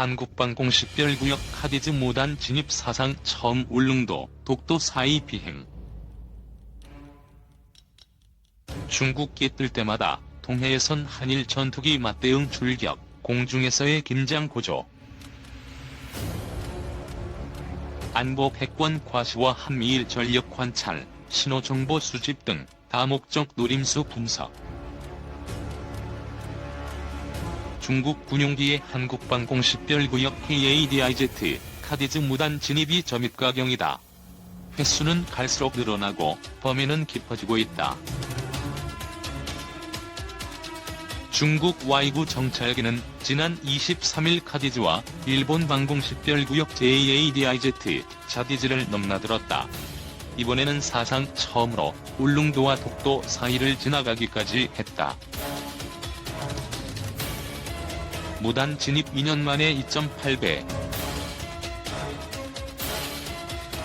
한국방공 식별구역 카디즈 무단 진입 사상 처음 울릉도, 독도 사이 비행. 중국기 뜰 때마다 동해에선 한일 전투기 맞대응 출격, 공중에서의 긴장 고조. 안보 패권 과시와 한미일 전력 관찰, 신호정보 수집 등 다목적 노림수 분석. 중국 군용기의 한국방공 식별구역 KADIZ, 카디즈 무단 진입이 점입가경이다. 횟수는 갈수록 늘어나고 범위는 깊어지고 있다. 중국 Y구 정찰기는 지난 23일 카디즈와 일본 방공 식별구역 JADIZ, 자디즈를 넘나들었다. 이번에는 사상 처음으로 울릉도와 독도 사이를 지나가기까지 했다. 무단 진입 2년 만에 2.8배.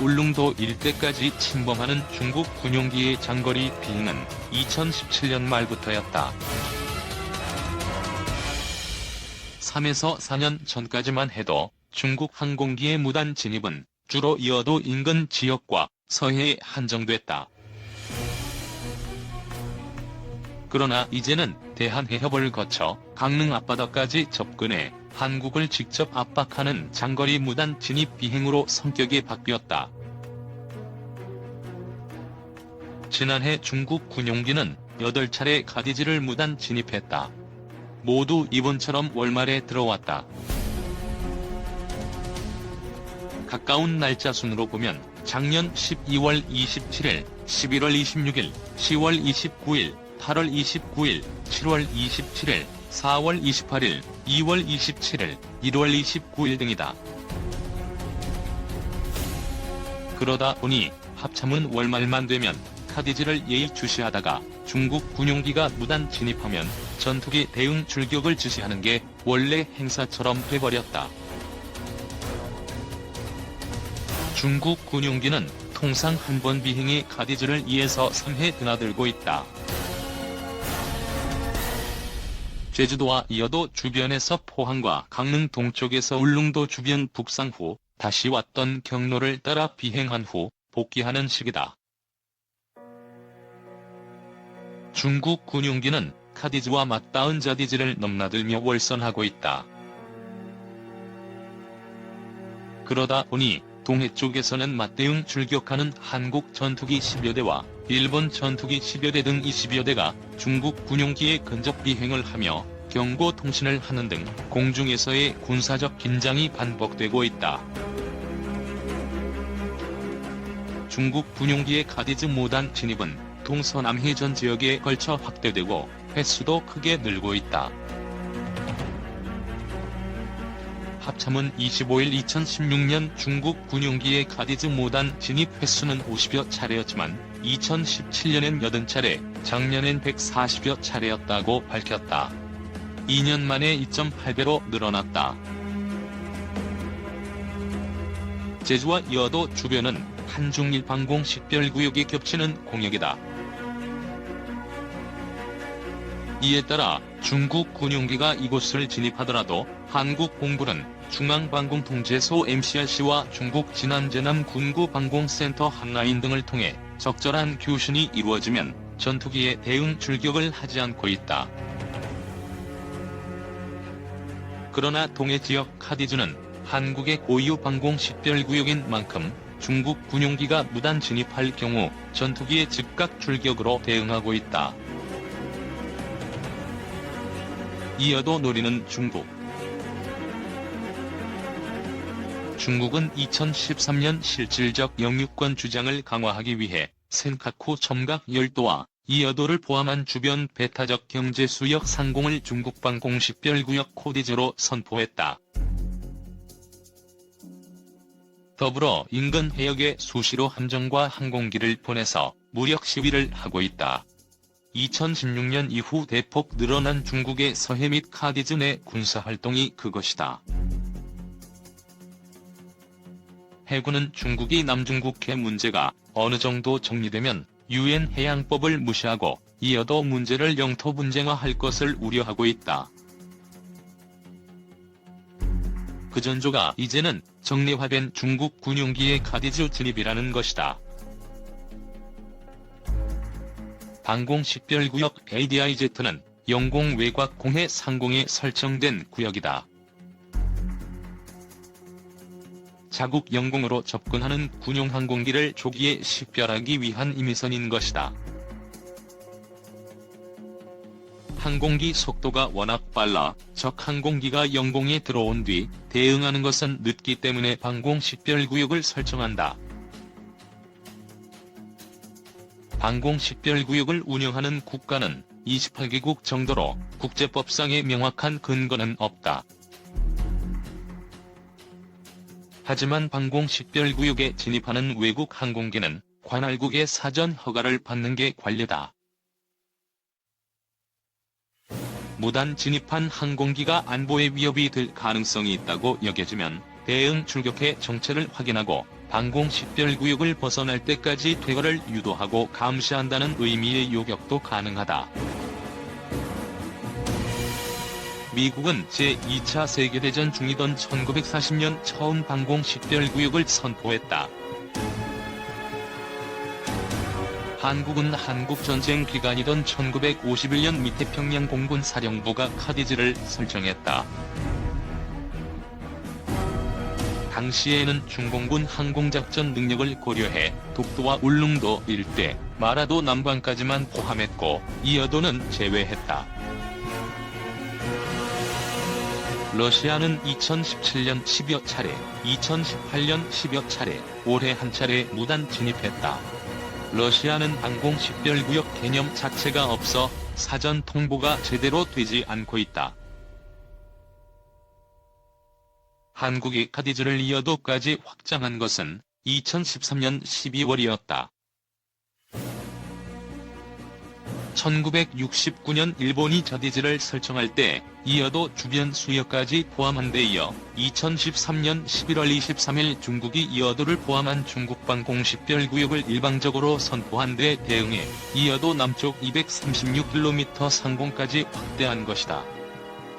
울릉도 일대까지 침범하는 중국 군용기의 장거리 비행은 2017년 말부터였다. 3에서 4년 전까지만 해도 중국 항공기의 무단 진입은 주로 이어도 인근 지역과 서해에 한정됐다. 그러나 이제는 대한해협을 거쳐 강릉 앞바다까지 접근해 한국을 직접 압박하는 장거리 무단 진입 비행으로 성격이 바뀌었다. 지난해 중국 군용기는 8차례 카디즈를 무단 진입했다. 모두 이번처럼 월말에 들어왔다. 가까운 날짜 순으로 보면 작년 12월 27일, 11월 26일, 10월 29일, 8월 29일, 7월 27일, 4월 28일, 2월 27일, 1월 29일 등이다. 그러다 보니 합참은 월말만 되면 카디즈를 예의주시하다가 중국 군용기가 무단 진입하면 전투기 대응 출격을 지시하는 게 원래 행사처럼 돼버렸다. 중국 군용기는 통상 한 번 비행에 카디즈를 2에서 3회 드나들고 있다. 제주도와 이어도 주변에서 포항과 강릉 동쪽에서 울릉도 주변 북상 후 다시 왔던 경로를 따라 비행한 후 복귀하는 식이다. 중국 군용기는 카디즈와 맞닿은 자디즈를 넘나들며 월선하고 있다. 그러다 보니 동해 쪽에서는 맞대응 출격하는 한국 전투기 10여 대와 일본 전투기 10여 대 등 20여 대가 중국 군용기에 근접 비행을 하며 경고 통신을 하는 등 공중에서의 군사적 긴장이 반복되고 있다. 중국 군용기의 카디즈 무단 진입은 동서남해 전 지역에 걸쳐 확대되고 횟수도 크게 늘고 있다. 합참은 25일 2016년 중국 군용기의 카디즈 무단 진입 횟수는 50여 차례였지만 2017년엔 80차례, 작년엔 140여 차례였다고 밝혔다. 2년 만에 2.8배로 늘어났다. 제주와 이어도 주변은 한중일 방공 식별구역이 겹치는 공역이다. 이에 따라 중국 군용기가 이곳을 진입하더라도 한국 공군은 중앙방공통제소 MCRC와 중국 진안제남 군구방공센터 한라인 등을 통해 적절한 교신이 이루어지면 전투기에 대응 출격을 하지 않고 있다. 그러나 동해 지역 카디즈는 한국의 고유 방공 식별구역인 만큼 중국 군용기가 무단 진입할 경우 전투기의 즉각 출격으로 대응하고 있다. 이어도 노리는 중국. 중국은 2013년 실질적 영유권 주장을 강화하기 위해 센카쿠 첨각 열도와 이여도를 포함한 주변 배타적 경제 수역 상공을 중국 방공 식별구역 코디즈로 선포했다. 더불어 인근 해역에 수시로 함정과 항공기를 보내서 무력 시위를 하고 있다. 2016년 이후 대폭 늘어난 중국의 서해 및 카디즈 내 군사활동이 그것이다. 해군은 중국이 남중국해 문제가 어느 정도 정리되면 유엔 해양법을 무시하고 이어도 문제를 영토 분쟁화할 것을 우려하고 있다. 그 전조가 이제는 정례화된 중국 군용기의 카디즈 진입이라는 것이다. 방공 식별구역 ADIZ는 영공 외곽 공해 상공에 설정된 구역이다. 자국 영공으로 접근하는 군용 항공기를 조기에 식별하기 위한 임의선인 것이다. 항공기 속도가 워낙 빨라 적 항공기가 영공에 들어온 뒤 대응하는 것은 늦기 때문에 방공 식별구역을 설정한다. 방공 식별구역을 운영하는 국가는 28개국 정도로 국제법상의 명확한 근거는 없다. 하지만 방공 식별구역에 진입하는 외국 항공기는 관할국의 사전 허가를 받는 게 관례다. 무단 진입한 항공기가 안보에 위협이 될 가능성이 있다고 여겨지면 대응 출격해 정체를 확인하고 방공 식별구역을 벗어날 때까지 퇴거를 유도하고 감시한다는 의미의 요격도 가능하다. 미국은 제2차 세계대전 중이던 1940년 처음 방공 식별구역을 선포했다. 한국은 한국전쟁 기간이던 1951년 미 태평양 공군 사령부가 카디즈를 설정했다. 당시에는 중공군 항공작전 능력을 고려해 독도와 울릉도 일대, 마라도 남반까지만 포함했고 이어도는 제외했다. 러시아는 2017년 10여 차례, 2018년 10여 차례, 올해 한 차례 무단 진입했다. 러시아는 방공 식별구역 개념 자체가 없어 사전 통보가 제대로 되지 않고 있다. 한국이 카디즈를 이어도까지 확장한 것은 2013년 12월이었다. 1969년 일본이 카디즈를 설정할 때 이어도 주변 수역까지 포함한 데 이어 2013년 11월 23일 중국이 이어도를 포함한 중국 방공 식별구역을 일방적으로 선포한 데 대응해 이어도 남쪽 236km 상공까지 확대한 것이다.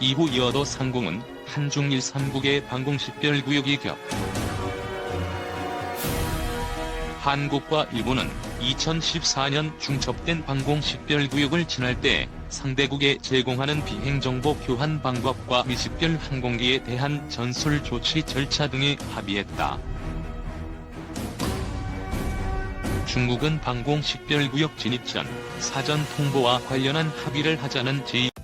이후 이어도 상공은 한중일 3국의 방공 식별구역이 겹. 한국과 일본은 2014년 중첩된 방공 식별구역을 지날 때 상대국에 제공하는 비행정보 교환 방법과 미식별 항공기에 대한 전술 조치 절차 등에 합의했다. 중국은 방공 식별구역 진입 전 사전 통보와 관련한 합의를 하자는 제2